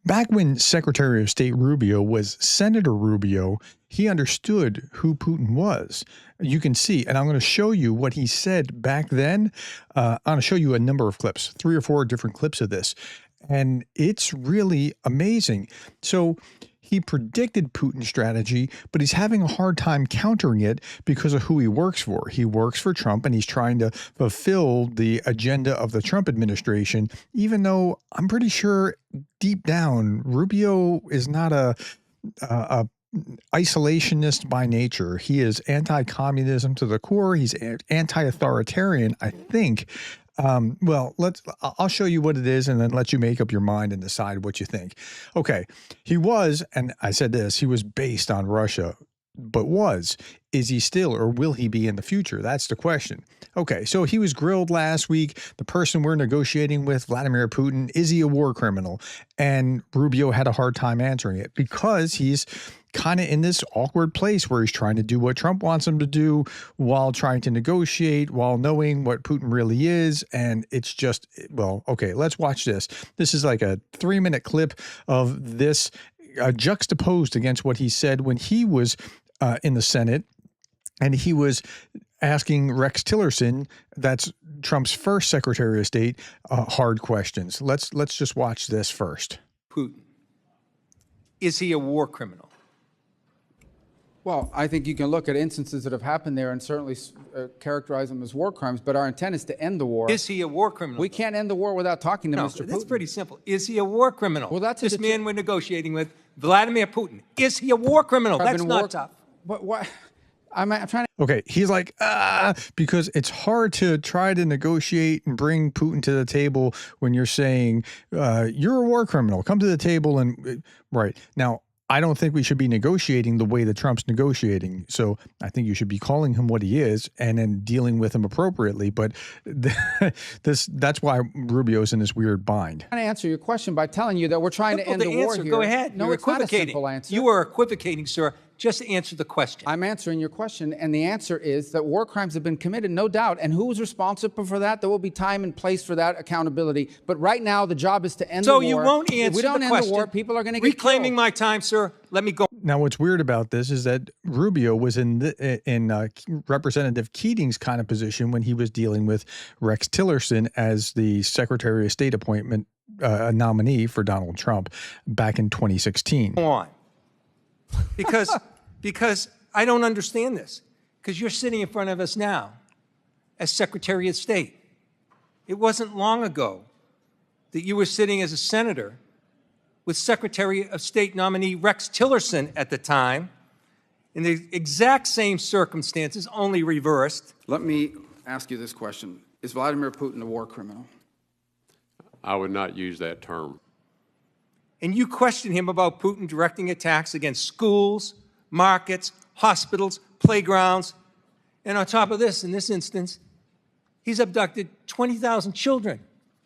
Back when Secretary of State Rubio was Senator Rubio, he understood who Putin was. You can see, and I'm going to show you what he said back then. I'm going to show you a number of clips, 3 or 4 different clips of this. And it's really amazing. So he predicted Putin's strategy, but he's having a hard time countering it because of who he works for. He works for Trump, and he's trying to fulfill the agenda of the Trump administration, even though I'm pretty sure deep down, Rubio is not a isolationist by nature. He is anti-communism to the core. He's anti-authoritarian, I think. Well, I'll show you what it is and then let you make up your mind and decide what you think. Okay. He was, and I said this, he was based on Russia, but is he still, or will he be in the future? That's the question. Okay. So he was grilled last week. The person we're negotiating with, Vladimir Putin, is he a war criminal? And Rubio had a hard time answering it because he's kind of in this awkward place where he's trying to do what Trump wants him to do while trying to negotiate, while knowing what Putin really is. And it's just, well, okay, let's watch this. This is like a 3-minute clip of this juxtaposed against what he said when he was in the Senate. And he was asking Rex Tillerson, that's Trump's first Secretary of State, hard questions. Let's just watch this first. Putin, is he a war criminal? Well, I think you can look at instances that have happened there and certainly characterize them as war crimes, but our intent is to end the war. Is he a war criminal? We can't end the war without talking to Mr. Putin. That's pretty simple. Is he a war criminal? Well, that's this man we're negotiating with, Vladimir Putin. Is he a war criminal? That's not tough. But what? I'm trying to. Okay, he's like, because it's hard to try to negotiate and bring Putin to the table when you're saying, you're a war criminal. Come to the table and, right. Now, I don't think we should be negotiating the way that Trump's negotiating. So I think you should be calling him what he is and then dealing with him appropriately. But that's why Rubio's in this weird bind. I'm trying to answer your question by telling you that we're trying to end the war here. Go ahead. No, it's not a simple answer. You are equivocating, sir. Just answer the question. I'm answering your question, and the answer is that war crimes have been committed, no doubt. And who is responsible for that? There will be time and place for that accountability. But right now, the job is to end the war. So you won't answer the question. If we don't end the war, people are going to get reclaiming my time, sir. Let me go. Now, what's weird about this is that Rubio was in Representative Keating's kind of position when he was dealing with Rex Tillerson as the Secretary of State appointment nominee for Donald Trump back in 2016. Go on. Because I don't understand this. Because you're sitting in front of us now as Secretary of State. It wasn't long ago that you were sitting as a senator with Secretary of State nominee Rex Tillerson at the time in the exact same circumstances, only reversed. Let me ask you this question. Is Vladimir Putin a war criminal? I would not use that term. And you question him about Putin directing attacks against schools, markets, hospitals, playgrounds. And on top of this, in this instance, he's abducted 20,000 children,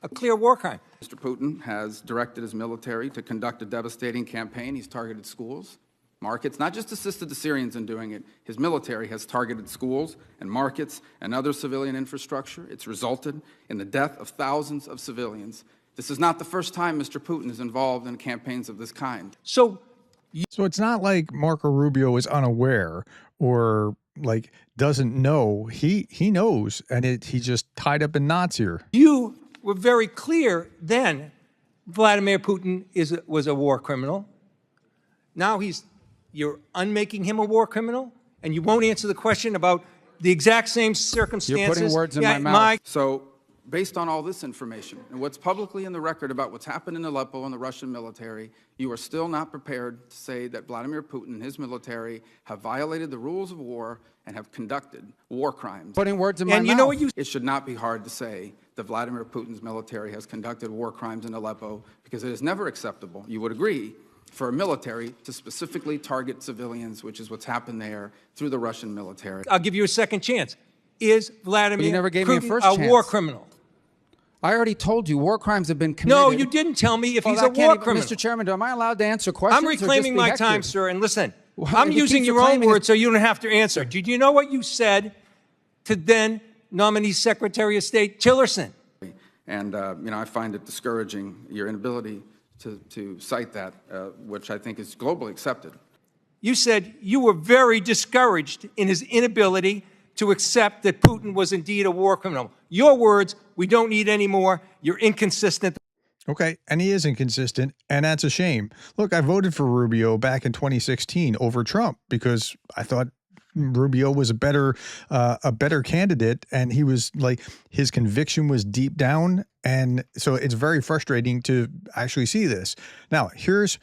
a clear war crime. Mr. Putin has directed his military to conduct a devastating campaign. He's targeted schools, markets, not just assisted the Syrians in doing it. His military has targeted schools and markets and other civilian infrastructure. It's resulted in the death of thousands of civilians. This is not the first time Mr. Putin is involved in campaigns of this kind. So it's not like Marco Rubio is unaware or like doesn't know. He knows, and he's just tied up in knots here. You were very clear then. Vladimir Putin was a war criminal. Now you're unmaking him a war criminal, and you won't answer the question about the exact same circumstances. You're putting words in my mouth. So, based on all this information and what's publicly in the record about what's happened in Aleppo and the Russian military, you are still not prepared to say that Vladimir Putin and his military have violated the rules of war and have conducted war crimes. Putting words in my mouth. And you know what It should not be hard to say that Vladimir Putin's military has conducted war crimes in Aleppo because it is never acceptable, you would agree, for a military to specifically target civilians, which is what's happened there through the Russian military. I'll give you a second chance. Is Vladimir Putin a war criminal? I already told you war crimes have been committed. No, you didn't tell me if he's a war criminal. Mr. Chairman, am I allowed to answer questions? I'm reclaiming my time, sir, and listen, I'm using your own words so you don't have to answer. Did you know what you said to then nominee Secretary of State Tillerson? And, I find it discouraging, your inability to cite that, which I think is globally accepted. You said you were very discouraged in his inability to accept that Putin was indeed a war criminal. Your words, we don't need any more. You're inconsistent. Okay, and he is inconsistent, and that's a shame. Look, I voted for Rubio back in 2016 over Trump because I thought Rubio was a better candidate, and he was like, his conviction was deep down, and so it's very frustrating to actually see this. Now, here's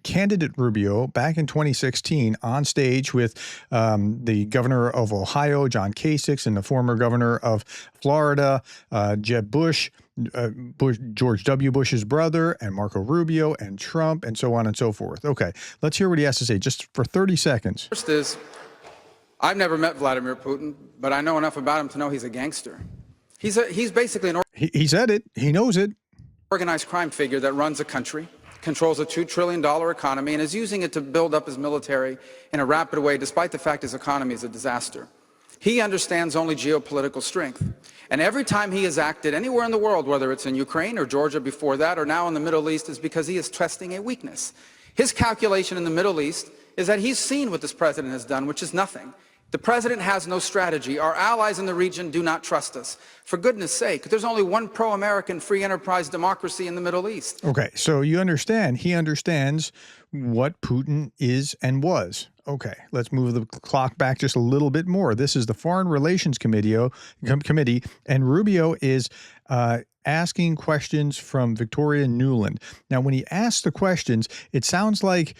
candidate Rubio back in 2016 on stage with the governor of Ohio, John Kasich, and the former governor of Florida, Jeb Bush, George W. Bush's brother, and Marco Rubio, and Trump, and so on and so forth. Okay, let's hear what he has to say just for 30 seconds. First is, I've never met Vladimir Putin, but I know enough about him to know he's a gangster. He's basically an He said it. He knows it. organized crime figure that runs a country, controls a $2 trillion economy, and is using it to build up his military in a rapid way, despite the fact his economy is a disaster. He understands only geopolitical strength. And every time he has acted anywhere in the world, whether it's in Ukraine or Georgia before that, or now in the Middle East, is because he is testing a weakness. His calculation in the Middle East is that he's seen what this president has done, which is nothing. The president has no strategy. Our allies in the region do not trust us. For goodness sake, there's only one pro-American free enterprise democracy in the Middle East. Okay, so you understand. He understands what Putin is and was. Okay, let's move the clock back just a little bit more. This is the Foreign Relations Committee, and Rubio is asking questions from Victoria Nuland. Now, when he asks the questions, it sounds like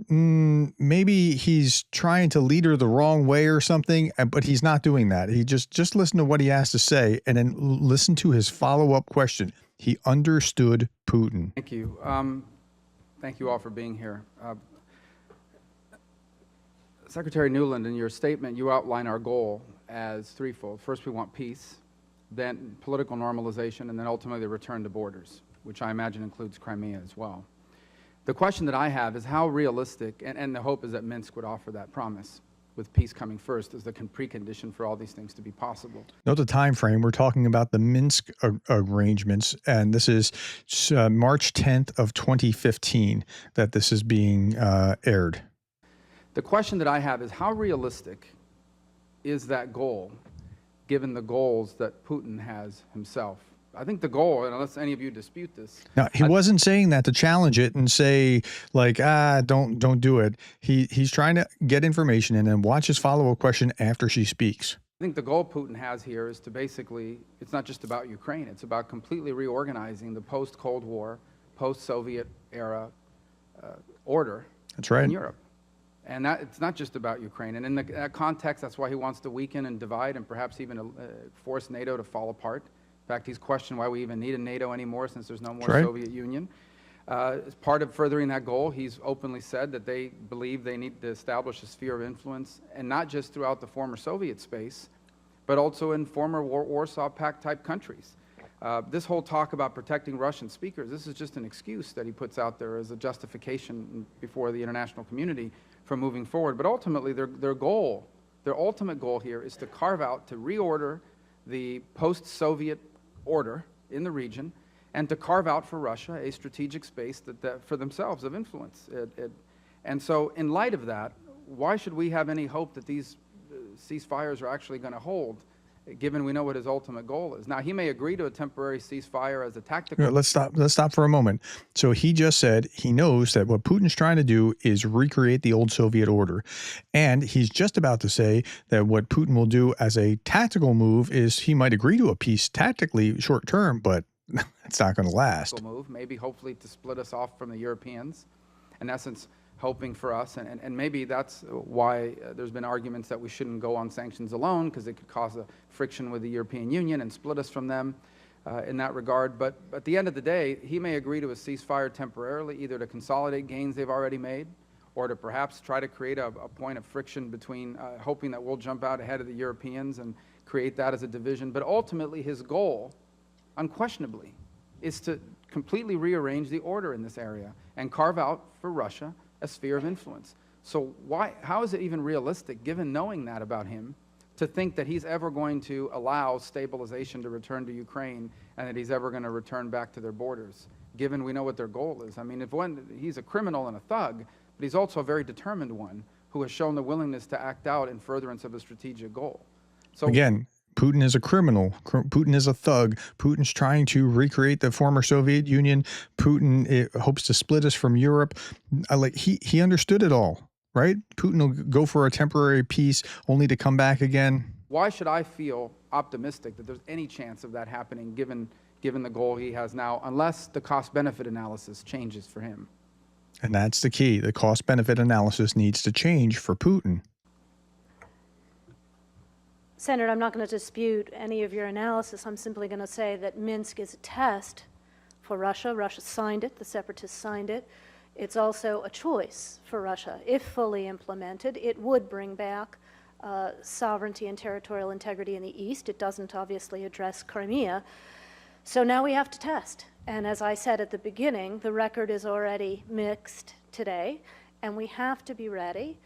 maybe he's trying to lead her the wrong way or something, but he's not doing that. He just listen to what he has to say and then listen to his follow-up question. He understood Putin. Thank you. Thank you all for being here. Secretary Nuland, in your statement, you outline our goal as threefold. First, we want peace, then political normalization, and then ultimately the return to borders, which I imagine includes Crimea as well. The question that I have is how realistic, and the hope is that Minsk would offer that promise, with peace coming first as the precondition for all these things to be possible. Note the time frame. We're talking about the Minsk arrangements, and this is March 10th of 2015 that this is being aired. The question that I have is how realistic is that goal, given the goals that Putin has himself? I think the goal, and unless any of you dispute this. Now, he wasn't saying that to challenge it and say, like, don't do it. He's trying to get information and then watch his follow-up question after she speaks. I think the goal Putin has here is to basically, it's not just about Ukraine, it's about completely reorganizing the post-Cold War, post-Soviet era order. That's right. In Europe. And that it's not just about Ukraine. And in that context, that's why he wants to weaken and divide and perhaps even force NATO to fall apart. In fact, he's questioned why we even need a NATO anymore since there's no more Soviet Union. As part of furthering that goal, he's openly said that they believe they need to establish a sphere of influence, and not just throughout the former Soviet space, but also in former Warsaw Pact type countries. This whole talk about protecting Russian speakers, this is just an excuse that he puts out there as a justification before the international community for moving forward. But ultimately, their ultimate goal here is to carve out, to reorder the post-Soviet order in the region, and to carve out for Russia a strategic space that for themselves of influence. And so in light of that, why should we have any hope that these ceasefires are actually going to hold, given we know what his ultimate goal is? Now, he may agree to a temporary ceasefire as a tactical... Let's stop for a moment. So he just said he knows that what Putin's trying to do is recreate the old Soviet order. And he's just about to say that what Putin will do as a tactical move is he might agree to a peace tactically short term, but it's not going to last. Move, maybe hopefully to split us off from the Europeans, in essence, hoping for us, and maybe that's why there's been arguments that we shouldn't go on sanctions alone, because it could cause a friction with the European Union and split us from them in that regard. But at the end of the day, he may agree to a ceasefire temporarily, either to consolidate gains they've already made, or to perhaps try to create a point of friction between, hoping that we'll jump out ahead of the Europeans and create that as a division. But ultimately, his goal, unquestionably, is to completely rearrange the order in this area and carve out for Russia a sphere of influence. So how is it even realistic, given knowing that about him, to think that he's ever going to allow stabilization to return to Ukraine and that he's ever going to return back to their borders, given we know what their goal is. I mean, he's a criminal and a thug, but he's also a very determined one who has shown the willingness to act out in furtherance of a strategic goal. So again, Putin is a criminal. Putin is a thug. Putin's trying to recreate the former Soviet Union. Putin hopes to split us from Europe. He understood it all, right? Putin will go for a temporary peace only to come back again. Why should I feel optimistic that there's any chance of that happening given the goal he has now, unless the cost-benefit analysis changes for him? And that's the key. The cost-benefit analysis needs to change for Putin. Senator, I'm not going to dispute any of your analysis. I'm simply going to say that Minsk is a test for Russia. Russia signed it. The separatists signed it. It's also a choice for Russia. If fully implemented, it would bring back sovereignty and territorial integrity in the East. It doesn't obviously address Crimea. So now we have to test. And as I said at the beginning, the record is already mixed today, and we have to be ready,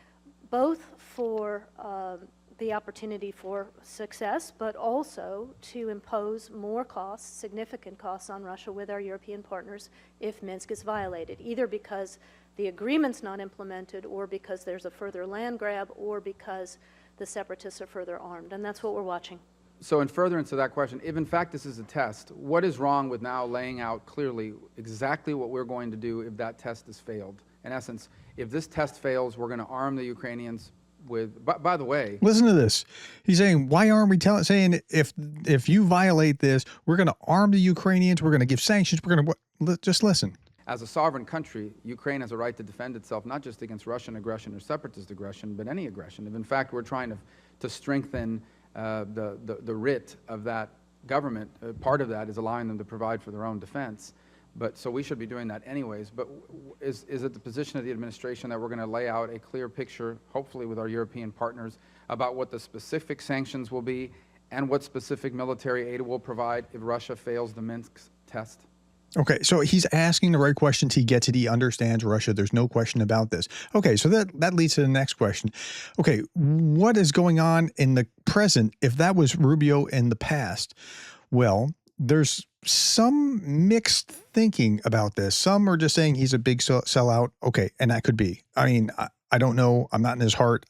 both for the opportunity for success, but also to impose more costs, significant costs on Russia with our European partners if Minsk is violated, either because the agreement's not implemented or because there's a further land grab or because the separatists are further armed. And that's what we're watching. So in furtherance of that question, if in fact this is a test, what is wrong with now laying out clearly exactly what we're going to do if that test has failed? In essence, if this test fails, we're going to arm the Ukrainians with, by the way. Listen to this. He's saying, why aren't we saying if you violate this, we're going to arm the Ukrainians, we're going to give sanctions, we're going to, just listen. As a sovereign country, Ukraine has a right to defend itself, not just against Russian aggression or separatist aggression, but any aggression. If in fact we're trying to strengthen the writ of that government, part of that is allowing them to provide for their own defense. But so we should be doing that anyways. But is it the position of the administration that we're going to lay out a clear picture, hopefully with our European partners, about what the specific sanctions will be and what specific military aid will provide if Russia fails the Minsk test? Okay, so he's asking the right questions. He gets it. He understands Russia. There's no question about this. Okay, so that leads to the next question. Okay, what is going on in the present if that was Rubio in the past? Well, there's some mixed thinking about this. Some are just saying he's a big sellout. Okay, and that could be. I mean, I don't know. I'm not in his heart.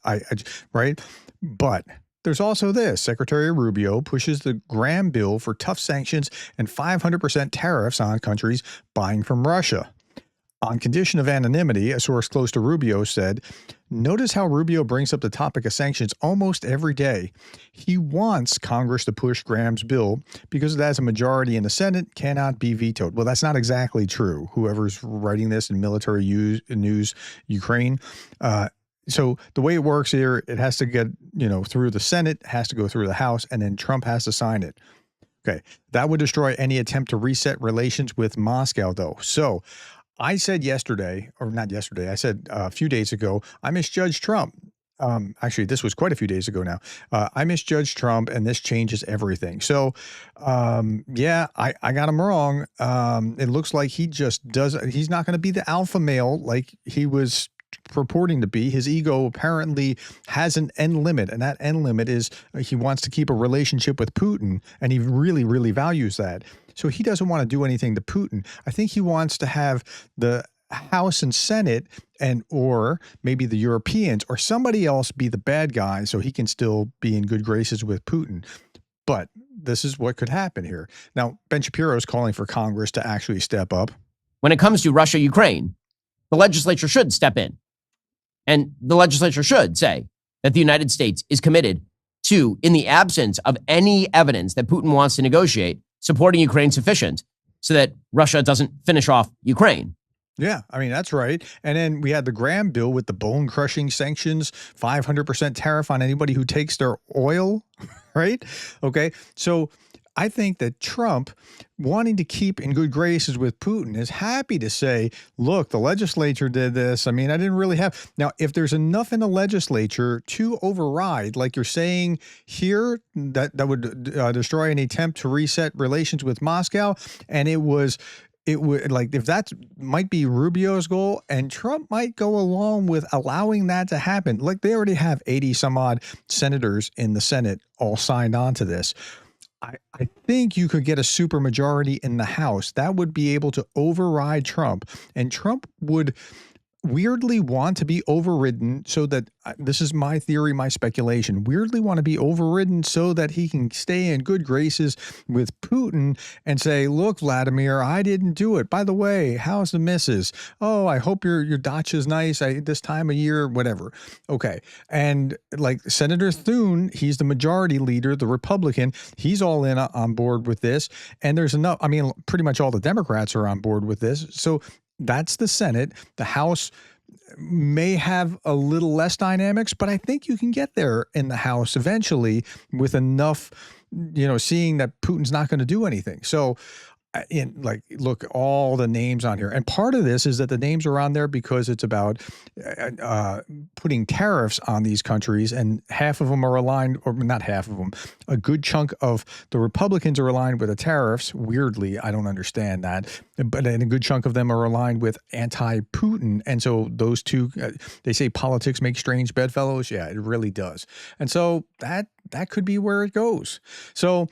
Right? But there's also this. Secretary Rubio pushes the Graham bill for tough sanctions and 500% tariffs on countries buying from Russia. On condition of anonymity, a source close to Rubio said, notice how Rubio brings up the topic of sanctions almost every day. He wants Congress to push Graham's bill because it has a majority in the Senate, cannot be vetoed. Well, that's not exactly true. Whoever's writing this in military news, Ukraine, so the way it works here, it has to get, through the Senate, has to go through the House, and then Trump has to sign it. Okay. That would destroy any attempt to reset relations with Moscow, though. So I said yesterday, or not yesterday, I said a few days ago, I misjudged Trump. Actually, this was quite a few days ago now. I misjudged Trump, and this changes everything. So, yeah, I got him wrong. It looks like he's not going to be the alpha male like he was purporting to be. His ego apparently has an end limit, and that end limit is he wants to keep a relationship with Putin, and he really, really values that. So he doesn't want to do anything to Putin. I think he wants to have the House and Senate or maybe the Europeans or somebody else be the bad guy so he can still be in good graces with Putin. But this is what could happen here. Now, Ben Shapiro is calling for Congress to actually step up. When it comes to Russia, Ukraine, the legislature should step in. And the legislature should say that the United States is committed to, in the absence of any evidence that Putin wants to negotiate, supporting Ukraine sufficient so that Russia doesn't finish off Ukraine. Yeah, I mean, that's right. And then we had the Graham bill with the bone-crushing sanctions, 500% tariff on anybody who takes their oil, right? Okay, so I think that Trump, wanting to keep in good graces with Putin, is happy to say, look, the legislature did this. I mean, I didn't really have. Now, if there's enough in the legislature to override, like you're saying here, that would destroy any attempt to reset relations with Moscow, and it would, like, if that might be Rubio's goal, and Trump might go along with allowing that to happen. Like, they already have 80 some odd senators in the Senate all signed on to this. I think you could get a supermajority in the House that would be able to override Trump, and Trump would weirdly want to be overridden so that this is my theory, my speculation, weirdly want to be overridden so that he can stay in good graces with Putin and say, look, Vladimir, I didn't do it. By the way, how's the missus? Oh, I hope your dacha's nice this time of year, whatever. Okay. And like Senator Thune, he's the majority leader, the Republican, he's all in on board with this. And there's enough, I mean, pretty much all the Democrats are on board with this. So that's the Senate. The House may have a little less dynamics, but I think you can get there in the House eventually with enough, seeing that Putin's not going to do anything. So look, all the names on here. And part of this is that the names are on there because it's about putting tariffs on these countries, and half of them are aligned, or not half of them, a good chunk of the Republicans are aligned with the tariffs. Weirdly, I don't understand that. But a good chunk of them are aligned with anti-Putin. And so those two, they say politics make strange bedfellows. Yeah, it really does. And so that could be where it goes. So,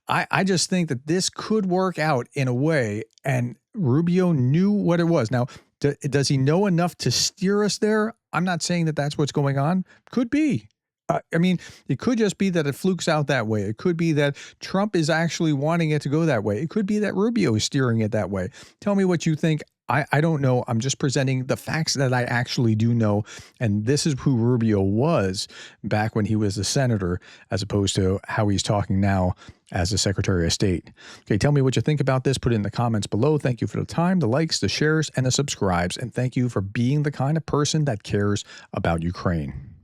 I just think that this could work out in a way, and Rubio knew what it was. Now, does he know enough to steer us there? I'm not saying that that's what's going on. Could be. I mean, it could just be that it flukes out that way. It could be that Trump is actually wanting it to go that way. It could be that Rubio is steering it that way. Tell me what you think. I don't know. I'm just presenting the facts that I actually do know. And this is who Rubio was back when he was a senator, as opposed to how he's talking now as a Secretary of State. Okay, tell me what you think about this. Put it in the comments below. Thank you for the time, the likes, the shares, and the subscribes. And thank you for being the kind of person that cares about Ukraine.